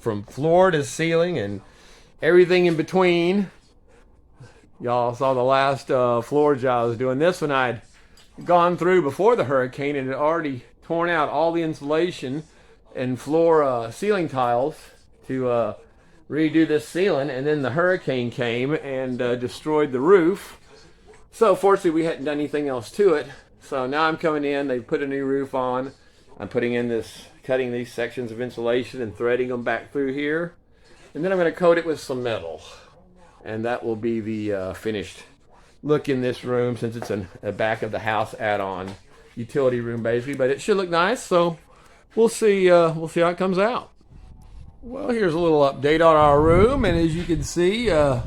from floor to ceiling and everything in between. Y'all saw the last floor job I was doing. This one I'd gone through before the hurricane and had already torn out all the insulation and floor ceiling tiles to redo this ceiling, and then the hurricane came and destroyed the roof. So fortunately we hadn't done anything else to it. So now I'm coming in, they put a new roof on. I'm putting in this, cutting these sections of insulation and threading them back through here. And then I'm going to coat it with some metal. And that will be the finished look in this room, since it's a back of the house add-on utility room basically. But it should look nice, so we'll see how it comes out. Well, here's a little update on our room, and as you can see, on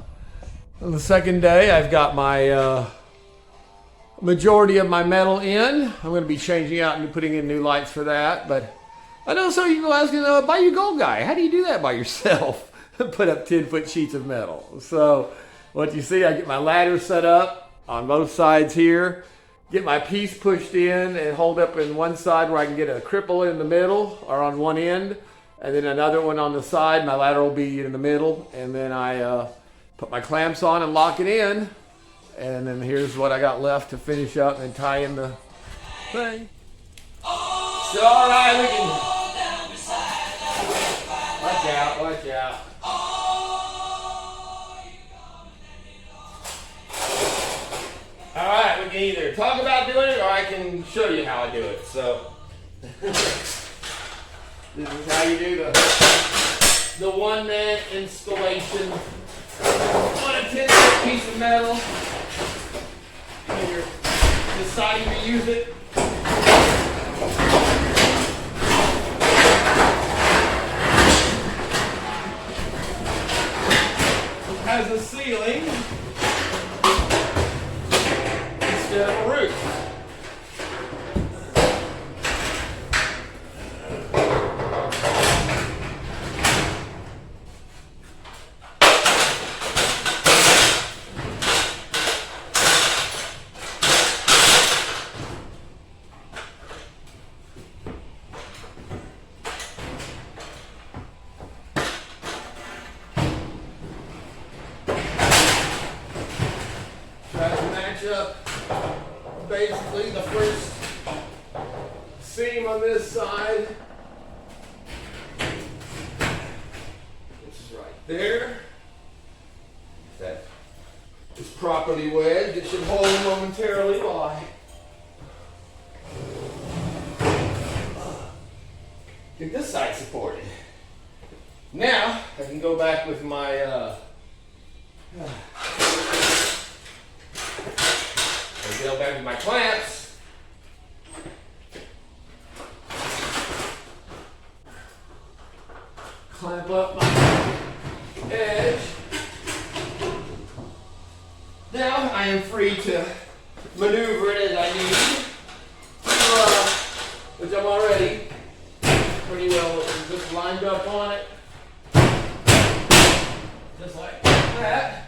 the second day I've got my majority of my metal in. I'm going to be changing out and putting in new lights for that. But I know some people asking, "Buy you gold guy, how do you do that by yourself?" Put up 10-foot sheets of metal. So what you see, I get my ladder set up on both sides here, get my piece pushed in and hold up in one side where I can get a cripple in the middle or on one end, and then another one on the side. My ladder will be in the middle, and then I put my clamps on and lock it in. And then here's what I got left to finish up and tie in the thing. So all right, we can... Watch out, watch out. All right, we can either talk about doing it or I can show you how I do it. So this is how you do the one-man installation on a 10-foot piece of metal. When you're deciding to use it. It has a ceiling instead of a roof. Up basically the first seam on this side. This is right there. If that is properly wedged, it should hold momentarily while I get this side supported. Now I can go back with my go back with my clamps. Clamp up my edge. Now I am free to maneuver it as I need, which I'm already pretty well just lined up on it. Just like that.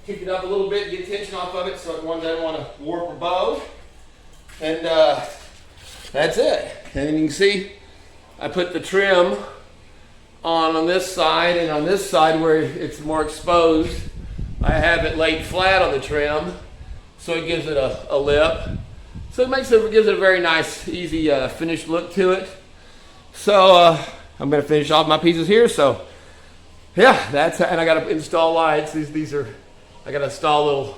Kick it up a little bit, get tension off of it so it doesn't want to warp or bow. And that's it. And you can see I put the trim on this side, and on this side where it's more exposed, I have it laid flat on the trim so it gives it a lip. So it gives it a very nice, easy finished look to it. So I'm going to finish off my pieces here. So yeah, and I got to install lights. These are, I got to install a little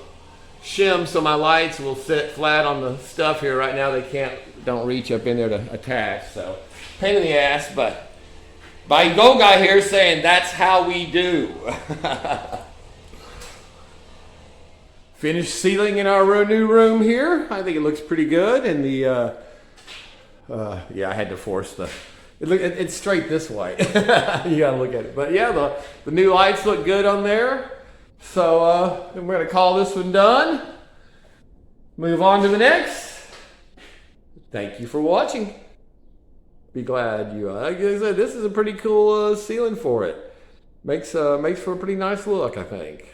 shim so my lights will sit flat on the stuff here. Right now they don't reach up in there to attach. So pain in the ass, but by Go Guy here saying that's how we do. Finished ceiling in our new room here. I think it looks pretty good. And the yeah, I had to force it's straight this way. You gotta look at it. But yeah, the new lights look good on there. So we're going to call this one done. Move on to the next. Thank you for watching. Be glad you, like I said, this is a pretty cool ceiling for it. Makes for a pretty nice look, I think.